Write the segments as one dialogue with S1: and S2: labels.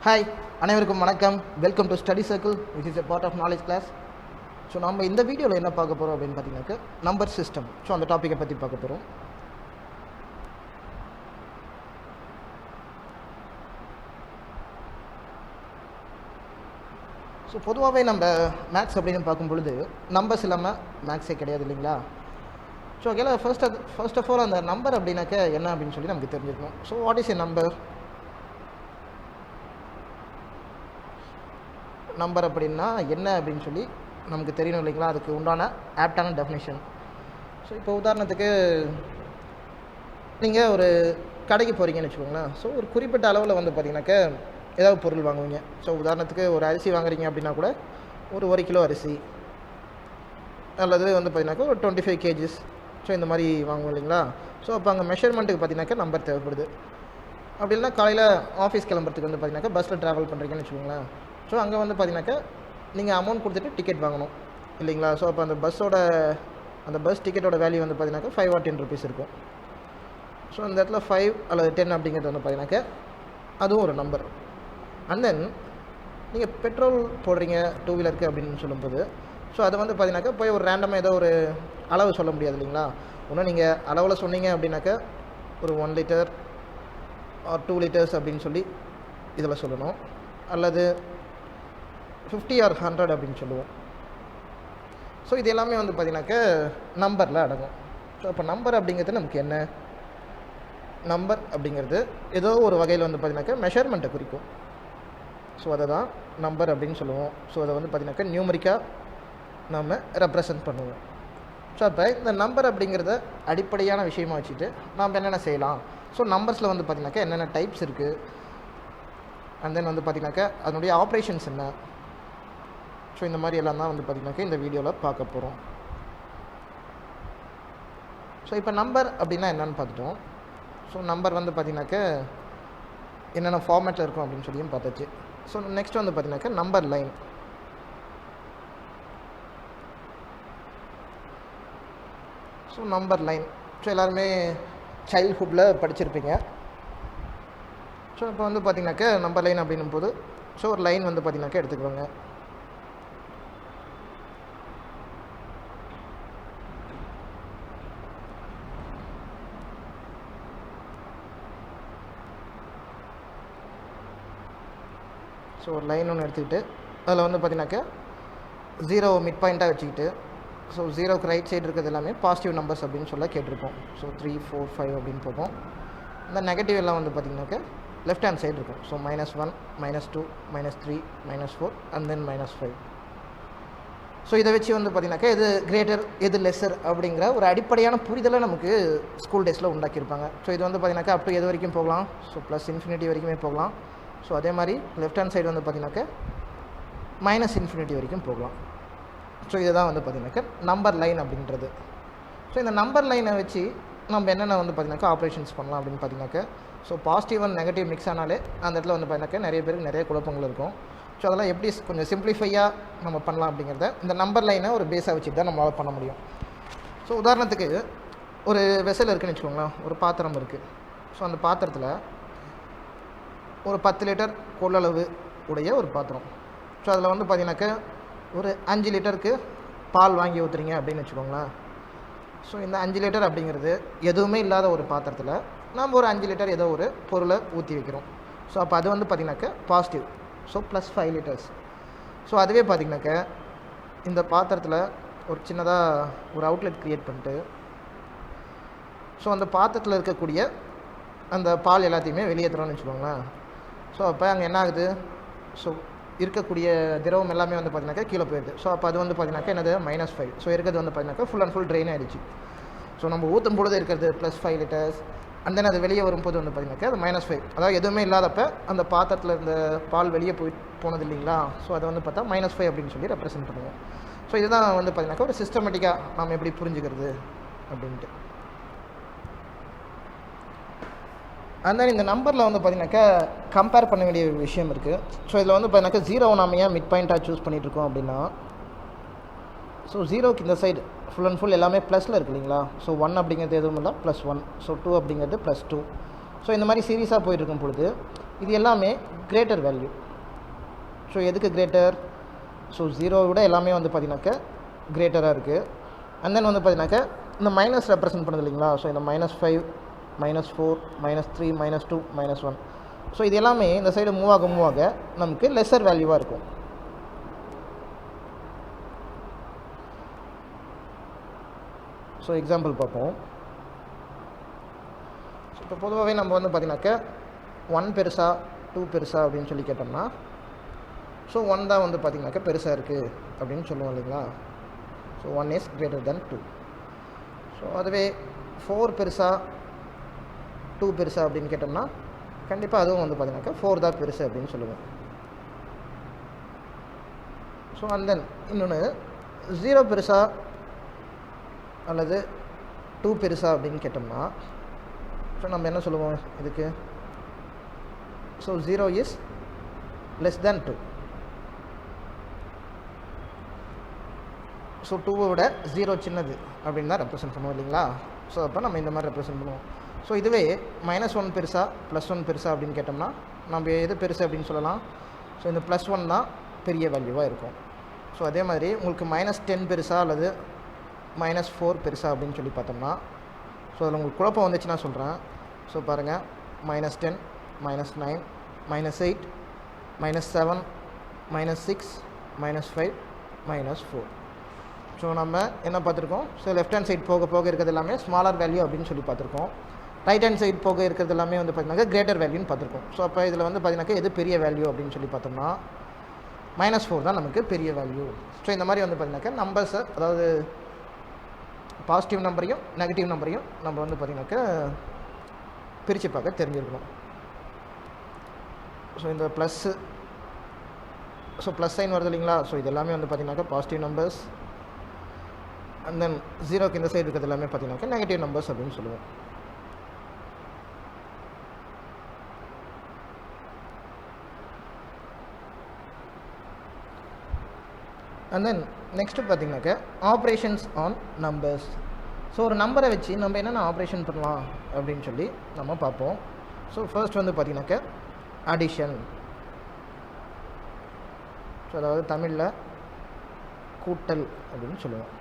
S1: Hi, அனைவருக்கும் வணக்கம். Welcome to study circle, which is a part of knowledge class. So நம்ம இந்த வீடியோவில் என்ன பார்க்க போகிறோம் அப்படின்னு பார்த்தீங்கன்னாக்க நம்பர் சிஸ்டம். ஸோ அந்த டாப்பிக்கை பற்றி பார்க்க போகிறோம். ஸோ பொதுவாகவே நம்ம மேக்ஸ் அப்படின்னு பார்க்கும் பொழுது நம்பர்ஸ் இல்லாமல் மேக்ஸே கிடையாது இல்லைங்களா? ஸோ அதில் ஃபர்ஸ்ட் ஆஃப் ஆல் அந்த நம்பர் அப்படின்னாக்க என்ன அப்படின்னு சொல்லி நமக்கு தெரிஞ்சுக்கணும். So what is a number? Number அப்படின்னா என்ன அப்படின்னு சொல்லி நமக்கு தெரியணும் இல்லைங்களா? அதுக்கு உண்டான ஆப்டான டெஃபினேஷன். ஸோ இப்போ உதாரணத்துக்கு நீங்கள் ஒரு கடைக்கு போகிறீங்கன்னு வச்சுக்கோங்களேன். ஸோ ஒரு குறிப்பிட்ட அளவில் வந்து பார்த்தீங்கன்னாக்க ஏதாவது பொருள் வாங்குவீங்க. ஸோ உதாரணத்துக்கு ஒரு அரிசி வாங்குறீங்க அப்படின்னா கூட ஒரு கிலோ அரிசி அல்லது வந்து பார்த்தீங்கன்னாக்கா ஒரு 25 kgs. ஸோ இந்த மாதிரி வாங்குவோம் இல்லைங்களா? ஸோ அப்போ அங்கே மெஷர்மெண்ட்டுக்கு பார்த்தீங்கன்னாக்கா நம்பர் தேவைப்படுது. அப்படி இல்லைனா காலையில் ஆஃபீஸ் கிளம்புறதுக்கு வந்து பார்த்தீங்கன்னாக்கா பஸ்ஸில் ட்ராவல் பண்ணுறீங்கன்னு வச்சுக்கோங்களேன். ஸோ அங்கே வந்து பார்த்தீங்கன்னாக்கா நீங்கள் அமௌண்ட் கொடுத்துட்டு டிக்கெட் வாங்கணும் இல்லைங்களா? ஸோ அப்போ அந்த பஸ் டிக்கெட்டோட வேல்யூ வந்து பார்த்தீங்கன்னாக்கா 5 or 10 rupees இருக்கும். ஸோ அந்த இடத்துல 5 அல்லது 10 அப்படிங்கிறது வந்து பார்த்தீங்கன்னாக்கா அதுவும் ஒரு நம்பர். அண்ட் தென் நீங்கள் பெட்ரோல் போடுறீங்க 2 வீலருக்கு அப்படின்னு சொல்லும்போது, ஸோ அதை வந்து பார்த்தீங்கன்னாக்கா போய் ஒரு ரேண்டமாக ஏதோ ஒரு அளவு சொல்ல முடியாது இல்லைங்களா? ஒன்றும் நீங்கள் அளவில் சொன்னீங்க அப்படின்னாக்கா ஒரு 1 liter or 2 liters அப்படின்னு சொல்லி இதில் சொல்லணும். அல்லது 50 or 100 அப்படின்னு சொல்லுவோம். ஸோ இது எல்லாமே வந்து பார்த்தீங்கன்னாக்கா நம்பரில் அடங்கும். ஸோ அப்போ நம்பர் அப்படிங்கிறது நமக்கு என்ன? நம்பர் அப்படிங்கிறது ஏதோ ஒரு வகையில் வந்து பார்த்தீங்கன்னாக்கா மெஷர்மெண்ட்டை குறிக்கும். ஸோ அதை தான் நம்பர் அப்படின்னு சொல்லுவோம். ஸோ அதை வந்து பார்த்தீங்கன்னாக்கா நியூமரிக்காக நம்ம ரெப்ரசன்ட் பண்ணுவோம். ஸோ அப்போ இந்த நம்பர் அப்படிங்கிறத அடிப்படையான விஷயமாக வச்சுட்டு நாம் என்னென்ன செய்யலாம்? ஸோ நம்பர்ஸில் வந்து பார்த்தீங்கன்னாக்கா என்னென்ன டைப்ஸ் இருக்குது, அண்ட் தென் வந்து பார்த்திங்கனாக்கா அதனுடைய ஆப்ரேஷன்ஸ் என்ன? ஸோ இந்த மாதிரி எல்லாம் தான் வந்து பார்த்திங்கனாக்கா இந்த வீடியோவில் பார்க்க போகிறோம். ஸோ இப்போ நம்பர் அப்படின்னா என்னென்னு பார்த்துட்டோம். ஸோ நம்பர் வந்து பார்த்திங்கனாக்கா என்னென்ன ஃபார்மேட்டில் இருக்கும் அப்படின்னு சொல்லியும் பார்த்தாச்சு. ஸோ நெக்ஸ்ட் வந்து பார்த்திங்கனாக்கா number line. So number line so எல்லாருமே சைல்ட்ஹுட்டில் படிச்சிருப்பீங்க. ஸோ இப்போ வந்து பார்த்திங்கனாக்கா நம்பர் லைன் அப்படின்னும் போது ஸோ ஒரு லைன் வந்து பார்த்திங்கனாக்கா எடுத்துக்குவாங்க. ஸோ ஒரு லைன் ஒன்று எடுத்துக்கிட்டு அதில் வந்து பார்த்திங்கனாக்கா 0 மிட் பாயிண்ட்டாக வச்சுக்கிட்டு, ஸோ 0க்கு ரைட் சைடு இருக்கிறது எல்லாமே பாசிட்டிவ் நம்பர்ஸ் அப்படின்னு சொல்ல கேட்டிருப்போம். ஸோ 3, 4, 5 அப்படின்னு போகும். இந்த நெகட்டிவ் எல்லாம் வந்து பார்த்திங்கனாக்கா லெஃப்ட் ஹேண்ட் சைடு இருக்கும். So -1, -2, -3, -4 and then -5. ஸோ இதை வச்சு வந்து பார்த்திங்கனாக்கா எது கிரேட்டர் எது லெஸ்ஸர் அப்படிங்கிற ஒரு அடிப்படையான புரிதலை நமக்கு ஸ்கூல் டேஸில் உண்டாக்கியிருப்பாங்க. ஸோ இது வந்து பார்த்திங்கனாக்கா அப் டு எது வரைக்கும் போகலாம்? ஸோ +∞ வரைக்குமே போகலாம். ஸோ அதே மாதிரி லெஃப்ட் ஹேண்ட் சைடு வந்து பார்த்திங்கனாக்கா -∞ வரைக்கும் போகலாம். ஸோ இதுதான் வந்து பார்த்திங்கனாக்கா நம்பர் லைன் அப்படின்றது. ஸோ இந்த நம்பர் லைனை வச்சு நம்ம என்னென்ன வந்து பார்த்திங்கனாக்கா ஆப்ரேஷன்ஸ் பண்ணலாம் அப்படின்னு பார்த்திங்கனாக்கா, so positive and negative mix ஆனாலே அந்த இடத்துல வந்து பார்த்திங்கனாக்கா நிறைய பேருக்கு நிறைய குழப்பங்கள் இருக்கும். ஸோ அதெல்லாம் எப்படி கொஞ்சம் சிம்பிளிஃபையாக நம்ம பண்ணலாம் அப்படிங்கிறத இந்த நம்பர் லைனை ஒரு பேஸாக வச்சுட்டு தான் நம்மளால் பண்ண முடியும். ஸோ உதாரணத்துக்கு ஒரு வெசல் இருக்குதுன்னு வச்சுக்கோங்களேன். ஒரு பாத்திரம் இருக்குது. ஸோ அந்த பாத்திரத்தில் ஒரு 10 லிட்டர் கொள்ளளவு உடைய ஒரு பாத்திரம். ஸோ அதில் வந்து பார்த்திங்கனாக்கா ஒரு 5 லிட்டருக்கு பால் வாங்கி ஊற்றுறீங்க அப்படின்னு வச்சுக்கோங்களேன். ஸோ இந்த 5 லிட்டர் அப்படிங்கிறது எதுவுமே இல்லாத ஒரு பாத்திரத்தில் நம்ம ஒரு 5 லிட்டர் ஏதோ ஒரு பொருளை ஊற்றி வைக்கிறோம். ஸோ அப்போ அது வந்து பார்த்திங்கனாக்கா பாசிட்டிவ். So +5 liters. ஸோ அதுவே பார்த்திங்கனாக்கா இந்த பாத்திரத்தில் ஒரு சின்னதாக ஒரு அவுட்லெட் க்ரியேட் பண்ணிட்டு, ஸோ அந்த பாத்திரத்தில் இருக்கக்கூடிய அந்த பால் எல்லாத்தையுமே வெளியேற்றுறோம்னு வச்சுக்கோங்களேன். ஸோ அப்போ அங்கே என்ன ஆகுது? ஸோ இருக்கக்கூடிய திரவம் எல்லாமே வந்து பார்த்திங்கனாக்கா கீழே போயிடுது. ஸோ அப்போ அது வந்து பார்த்திங்கனாக்கா என்னது -5. ஸோ இருக்கிறது வந்து பார்த்திங்கனாக்கா ஃபுல் அண்ட் ஃபுல் ட்ரெயின் ஆகிடுச்சு. ஸோ நம்ம ஊற்றும் பொழுது இருக்கிறது +5 liters. அண்ட் தென் அது வெளியே வரும்போது வந்து பார்த்திங்கனாக்கா அது -5. அதாவது எதுவுமே இல்லாதப்போ அந்த பாத்திரத்தில் இருந்த பால் வெளியே போனது இல்லைங்களா? ஸோ அதை வந்து பார்த்தா -5 அப்படின்னு சொல்லி ரெப்ரசென்ட் பண்ணுவோம். ஸோ இதுதான் வந்து பார்த்திங்கனாக்கா ஒரு சிஸ்டமேட்டிக்காக நாம் எப்படி புரிஞ்சுக்கிறது அப்படின்ட்டு. அண்ட் தென் இந்த நம்பரில் வந்து பார்த்திங்கனாக்கா கம்பேர் பண்ண வேண்டிய ஒரு விஷயம் இருக்குது. ஸோ இதில் வந்து பார்த்திங்கனாக்கா 0 நாம் ஏன் மிட் பாயிண்ட்டாக சூஸ் பண்ணிகிட்ருக்கோம் அப்படின்னா, ஸோ 0க்கு இந்த சைடு ஃபுல் அண்ட் ஃபுல் எல்லாமே ப்ளஸில் இருக்குது இல்லைங்களா? ஸோ 1 அப்படிங்கிறது எதுவும் இல்லை +1. ஸோ 2 அப்படிங்கிறது +2. ஸோ இந்த மாதிரி சீரியஸாக போயிட்டுருக்கும் பொழுது இது எல்லாமே கிரேட்டர் வேல்யூ. ஸோ எதுக்கு கிரேட்டர்? ஸோ 0 விட எல்லாமே வந்து பார்த்தீங்கன்னாக்க கிரேட்டராக இருக்குது. அண்ட் தென் வந்து பார்த்தீங்கன்னாக்க இந்த மைனஸ் ரெப்ரசன்ட் பண்ணுது இல்லைங்களா? ஸோ இந்த -5 -4 -3 -2 -1. ஸோ இது எல்லாமே இந்த சைடு மூவ் ஆக நமக்கு லெஸர் வேல்யூவாக இருக்கும். ஸோ எக்ஸாம்பிள் பார்ப்போம். ஸோ இப்போ பொதுவாகவே நம்ம வந்து பார்த்திங்கனாக்க 1 பெருசா 2 பெருசா அப்படின்னு சொல்லி கேட்டோம்னா, ஸோ 1 தான் வந்து பார்த்திங்கனாக்க பெருசாக இருக்குது அப்படின்னு சொல்லுவோம் இல்லைங்களா? So 1 is greater than 2. So அதுவே 4 பெருசா 2 பெருசா அப்படின்னு கேட்டோம்னா கண்டிப்பாக அதுவும் வந்து பார்த்திங்கனாக்கா 4 தான் பெருசு அப்படின்னு சொல்லுவோம். ஸோ அண்ட் தென் இன்னொன்று 0 பெருசா அல்லது 2 பெருசா அப்படின்னு கேட்டோம்னா, ஸோ நம்ம என்ன சொல்லுவோம் இதுக்கு? So 0 is less than 2. So 2வை விட 0 சின்னது அப்படின்னு தான் ரெப்ரசன்ட் பண்ணுவோம் இல்லைங்களா? ஸோ அப்போ நம்ம இந்த மாதிரி ரெப்ரசன்ட் பண்ணுவோம். ஸோ இதுவே -1 பெருசா +1 பெருசா அப்படின்னு கேட்டோம்னா நம்ம எது பெருசு அப்படின்னு சொல்லலாம்? ஸோ இந்த +1 தான் பெரிய வேல்யூவாக இருக்கும். ஸோ அதே மாதிரி உங்களுக்கு -10 பெருசா அல்லது -4 பெருசா அப்படின்னு சொல்லி பார்த்தோம்னா, ஸோ அதில் உங்களுக்கு குழப்பம் வந்துச்சுன்னா சொல்கிறேன். ஸோ பாருங்கள், -10 -9 -8 -7 -6 -5 -4. ஸோ நம்ம என்ன பார்த்துருக்கோம்? ஸோ லெஃப்ட் ஹேண்ட் சைட் போக இருக்கிறது எல்லாமே ஸ்மாலர் வேல்யூ அப்படின்னு சொல்லி பார்த்துருக்கோம். ரைட் ஹேண்ட் சைட் போக இருக்கிறது எல்லாமே வந்து பார்த்தீங்கன்னா கிரேட்டர் வேல்யூன்னு பார்த்துருக்கோம். ஸோ அப்போ இதில் வந்து பார்த்தீங்கன்னாக்கா எது பெரிய வேல்யூ அப்படின்னு சொல்லி பார்த்தோம்னா -4 தான் நமக்கு பெரிய வேல்யூ. ஸோ இந்த மாதிரி வந்து பார்த்தீங்கன்னாக்கா நம்பர்ஸை, அதாவது பாசிட்டிவ் நம்பரையும் நெகட்டிவ் நம்பரையும் நம்ம வந்து பார்த்திங்கனாக்கா பிரித்து பார்க்க தெரிஞ்சிருக்கணும். ஸோ இந்த ப்ளஸ்ஸு, ஸோ ப்ளஸ் சைன் வருது இல்லைங்களா? ஸோ இது எல்லாமே வந்து பார்த்திங்கனாக்கா பாசிட்டிவ் நம்பர்ஸ். அண்ட் தென் 0க்கு இந்த சைடு இருக்கிறது எல்லாமே பார்த்திங்கனாக்கா நெகட்டிவ் நம்பர்ஸ் அப்படின்னு சொல்லுவோம். அண்ட் தென் நெக்ஸ்ட்டு பார்த்திங்கனாக்கா ஆப்ரேஷன்ஸ் ஆன் நம்பர்ஸ். ஸோ ஒரு நம்பரை வச்சு நம்ம என்னென்ன ஆப்ரேஷன் பண்ணலாம் அப்படின்னு சொல்லி நம்ம பார்ப்போம். ஸோ ஃபர்ஸ்ட் வந்து பார்த்திங்கனாக்கா அடிஷன். ஸோ அதாவது தமிழில் கூட்டல் அப்படின்னு சொல்லுவோம்.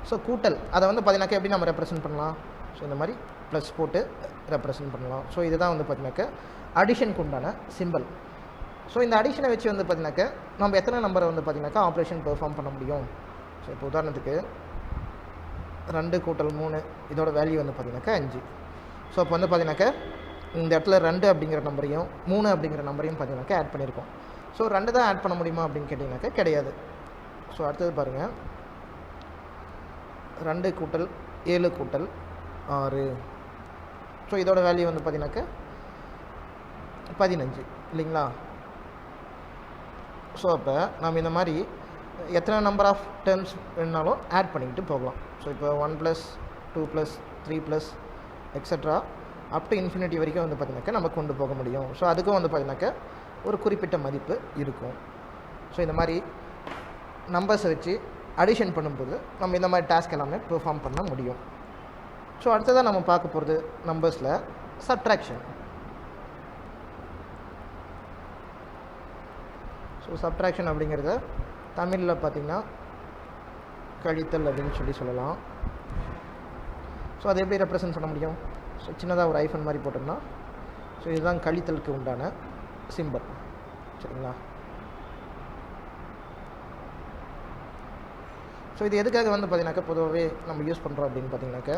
S1: ஸோ கூட்டல் அதை வந்து பார்த்திங்கனாக்கா எப்படி நம்ம ரெப்ரசன்ட் பண்ணலாம்? ஸோ இந்த மாதிரி ப்ளஸ் போட்டு ரெப்ரசன்ட் பண்ணலாம். ஸோ இதுதான் வந்து பார்த்திங்கனாக்கா அடிஷனுக்கு உண்டான சிம்பிள். ஸோ இந்த அடிஷனை வச்சு வந்து பார்த்திங்கனாக்கா நம்ம எத்தனை நம்பரை வந்து பார்த்திங்கனாக்கா ஆப்ரேஷன் பெர்ஃபார்ம் பண்ண முடியும்? ஸோ இப்போ உதாரணத்துக்கு 2 + 3 இதோட வேல்யூ வந்து பார்த்திங்கனாக்கா 5. ஸோ அப்போ வந்து பார்த்திங்கனாக்கா இந்த இடத்துல 2 அப்படிங்கிற நம்பரையும் 3 அப்படிங்கிற நம்பரையும் பார்த்திங்கனாக்கா ஆட் பண்ணியிருக்கோம். ஸோ 2 தான் ஆட் பண்ண முடியுமா அப்படின்னு கேட்டிங்கனாக்கா கிடையாது. ஸோ அடுத்தது பாருங்கள், 2 + 7 + 6. ஸோ இதோட வேல்யூ வந்து பார்த்திங்கனாக்கா 15 இல்லைங்களா? ஸோ அப்போ நம்ம இந்த மாதிரி எத்தனை நம்பர் ஆஃப் டேர்ம்ஸ் வேணாலும் ஆட் பண்ணிக்கிட்டு போகலாம். ஸோ இப்போ 1 + 2 + 3 + எக்ஸட்ரா அப் டு இன்ஃபினிட்டி வரைக்கும் வந்து பார்த்திங்கனாக்கா நம்ம கொண்டு போக முடியும். ஸோ அதுக்கும் வந்து பார்த்திங்கனாக்கா ஒரு குறிப்பிட்ட மதிப்பு இருக்கும். ஸோ இந்த மாதிரி நம்பர்ஸை வச்சு அடிஷன் பண்ணும்போது நம்ம இந்த மாதிரி டாஸ்க் எல்லாமே பெர்ஃபார்ம் பண்ண முடியும். ஸோ அடுத்ததாக நம்ம பார்க்க போகிறது நம்பர்ஸில் சப்ட்ராக்ஷன். ஸோ சப்ட்ராக்ஷன் அப்படிங்கிறத தமிழில் பார்த்திங்கன்னா கழித்தல் அப்படின்னு சொல்லலாம். ஸோ அதை எப்படி ரெப்ரசன்ட் பண்ண முடியும்? ஸோ சின்னதாக ஒரு ஐஃபன் மாதிரி போட்டோம்னா, ஸோ இதுதான் கழித்தலுக்கு உண்டான சிம்பல். சரிங்களா? ஸோ இது எதுக்காக வந்து பார்த்திங்கனாக்கா பொதுவாகவே நம்ம யூஸ் பண்ணுறோம் அப்படின்னு பார்த்திங்கனாக்கா,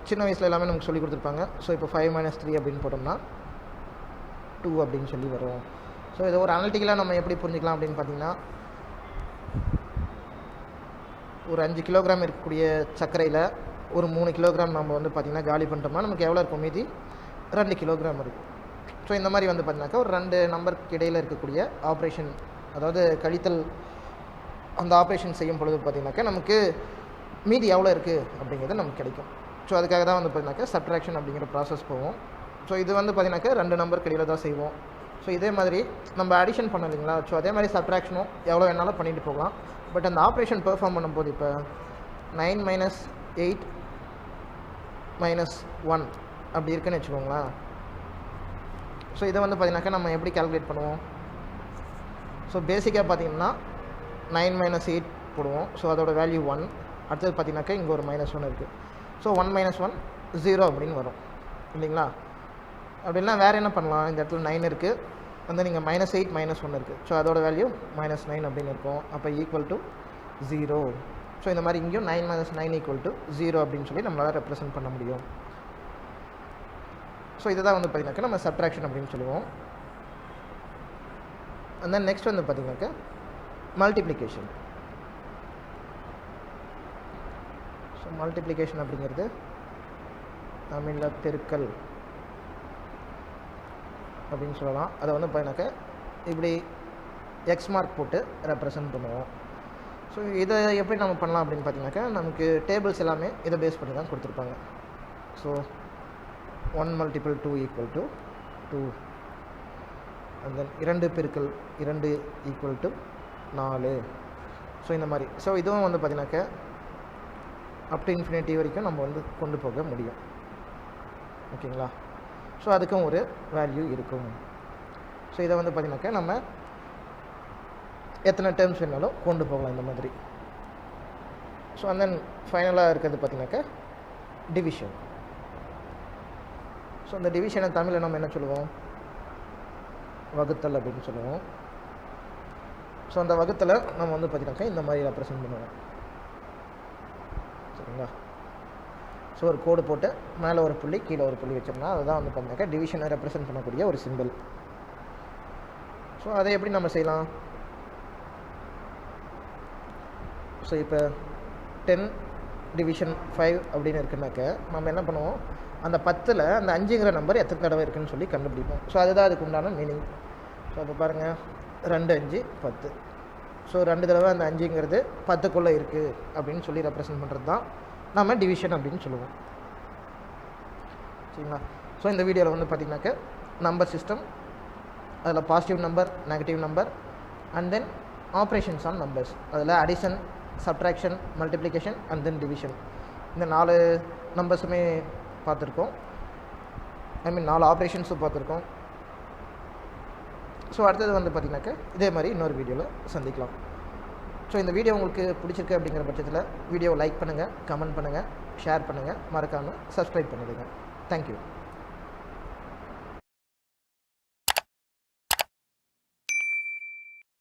S1: சின்ன வயசில் எல்லாமே நமக்கு சொல்லி கொடுத்துருப்பாங்க. ஸோ இப்போ 5 - 3 அப்படின்னு போட்டோம்னா 2 அப்படின்னு சொல்லி வரும். ஸோ இதை ஒரு அனலிட்டிக்கலாக நம்ம எப்படி புரிஞ்சிக்கலாம் அப்படின்னு பார்த்திங்கன்னா, ஒரு 5 கிலோகிராம் இருக்கக்கூடிய சர்க்கரையில் ஒரு 3 கிலோகிராம் நம்ம வந்து பார்த்திங்கன்னா காலி பண்ணிட்டோம்னா நமக்கு எவ்வளோ இருக்கும்? மீதி 2 கிலோகிராம் இருக்கும். ஸோ இந்த மாதிரி வந்து பார்த்திங்கனாக்கா ஒரு 2 நம்பருக்கு இடையில் இருக்கக்கூடிய ஆப்ரேஷன், அதாவது கழித்தல், அந்த ஆப்ரேஷன் செய்யும் பொழுது பார்த்திங்கனாக்கா நமக்கு மீதி எவ்வளோ இருக்குது அப்படிங்கிறது நமக்கு கிடைக்கும். ஸோ அதுக்காக தான் வந்து பார்த்திங்கனாக்கா சப்ட்ராக்ஷன் அப்படிங்கிற ப்ராசஸ் போவோம். ஸோ இது வந்து பார்த்திங்கனாக்கா 2 நம்பருக்கு இடையில் தான் செய்வோம். ஸோ இதே மாதிரி நம்ம அடிஷன் பண்ணோம் இல்லைங்களா? ஸோ அதே மாதிரி சப்ட்ராக்ஷனும் எவ்வளோ வேணாலும் பண்ணிட்டு போகலாம். பட் அந்த ஆப்ரேஷன் பெர்ஃபார்ம் பண்ணும்போது இப்போ 9 - 8 - 1 அப்படி இருக்குன்னு வச்சுக்கோங்களேன். ஸோ இதை வந்து பார்த்தீங்கன்னாக்கா நம்ம எப்படி கால்குலேட் பண்ணுவோம்? ஸோ பேசிக்காக பார்த்தீங்கன்னா 9 - 8 போடுவோம். ஸோ அதோட வேல்யூ 1. அடுத்தது பார்த்தீங்கன்னாக்கா இங்கே ஒரு -1 இருக்குது. ஸோ 1 - 1 0 அப்படின்னு வரும் இல்லைங்களா? அப்படின்னா வேறு என்ன பண்ணலாம்? இந்த இடத்துல 9 இருக்குது, வந்து நீங்கள் -8 -1 இருக்குது. ஸோ அதோட வேல்யூ -9 அப்படின்னு இருக்கும். அப்போ ஈக்குவல் டு 0. ஸோ இந்த மாதிரி இங்கேயும் 9 - 9 = 0 அப்படின்னு சொல்லி நம்மளால் ரெப்ரசன்ட் பண்ண முடியும். ஸோ இதை தான் வந்து பார்த்திங்கனாக்கா நம்ம சப்ட்ராக்ஷன் அப்படின்னு சொல்லுவோம். அண்ட் தென் நெக்ஸ்ட் வந்து பார்த்திங்கனாக்கா மல்டிப்ளிகேஷன். ஸோ மல்டிப்ளிகேஷன் அப்படிங்கிறது தமிழில் பெருக்கல் அப்படின்னு சொல்லலாம். அதை வந்து பார்த்திங்கனாக்கா இப்படி எக்ஸ் மார்க் போட்டு ரெப்ரசன்ட் பண்ணுவோம். ஸோ இதை எப்படி நம்ம பண்ணலாம் அப்படின்னு பார்த்தீங்கன்னாக்கா நமக்கு டேபிள்ஸ் எல்லாமே இதை பேஸ் பண்ணி தான் கொடுத்துருப்பாங்க. ஸோ 1 × 2 = 2. அண்ட் தென் 2 பெருக்கல் 2 = 4. ஸோ இந்த மாதிரி. ஸோ இதுவும் வந்து பார்த்திங்கனாக்கா அப் டு இன்ஃபினிட்டி வரைக்கும் நம்ம வந்து கொண்டு போக முடியும். ஓகேங்களா? ஸோ அதுக்கும் ஒரு வேல்யூ இருக்கும். ஸோ இதை வந்து பார்த்திங்கனாக்கா நம்ம எத்தனை டேர்ம்ஸ் வேணாலும் கொண்டு போகலாம் இந்த மாதிரி. ஸோ அண்ட் தென் ஃபைனலாக இருக்கிறது பார்த்திங்கனாக்கா டிவிஷன். ஸோ அந்த டிவிஷனை தமிழில் நம்ம என்ன சொல்லுவோம்? வகுத்தல் அப்படின்னு சொல்லுவோம். ஸோ அந்த வகுத்தலை நம்ம வந்து பார்த்திங்கனாக்கா இந்த மாதிரி ரெப்ரசன்ட் பண்ணுவோம். சரிங்களா? ஸோ ஒரு கோடு போட்டு மேலே ஒரு புள்ளி கீழே ஒரு புள்ளி வச்சோம்னா அதுதான் வந்து பார்த்திங்கனாக்கா டிவிஷனை ரெப்ரசன்ட் பண்ணக்கூடிய ஒரு சிம்பிள். ஸோ அதை எப்படி நம்ம செய்யலாம்? ஸோ இப்போ 10 டிவிஷன் 5 அப்படின்னு இருக்குனாக்க நம்ம என்ன பண்ணுவோம்? அந்த 10ல் அந்த 5ங்கிற நம்பர் எத்தனை தடவை இருக்குதுன்னு சொல்லி கண்டுபிடிப்போம். ஸோ அதுதான் அதுக்கு உண்டான மீனிங். ஸோ அப்போ பாருங்கள் 2 5 10. ஸோ 2 தடவை அந்த 5ங்கிறது 10க்குள்ளே இருக்குது அப்படின்னு சொல்லி ரெப்ரசன்ட் பண்ணுறது தான் நம்ம டிவிஷன் அப்படின்னு சொல்லுவோம். சரிங்களா? ஸோ இந்த வீடியோவில் வந்து பார்த்திங்கனாக்கா நம்பர் சிஸ்டம், அதில் positive number, negative number, and then operations on numbers, அதில் addition, subtraction, multiplication and then division, இந்த 4 நம்பர்ஸுமே பார்த்துருக்கோம். 4 ஆப்ரேஷன்ஸும் பார்த்துருக்கோம். ஸோ அடுத்தது வந்து பார்த்திங்கனாக்கா இதே மாதிரி இன்னொரு வீடியோவில் சந்திக்கலாம். ஸோ இந்த வீடியோ உங்களுக்கு பிடிச்சிருக்கு அப்படிங்கிற பட்சத்தில் வீடியோவை லைக் பண்ணுங்கள், கமெண்ட் பண்ணுங்கள், ஷேர் பண்ணுங்கள், மறக்காமல் சப்ஸ்கிரைப் பண்ணிடுங்க. தேங்க்யூ.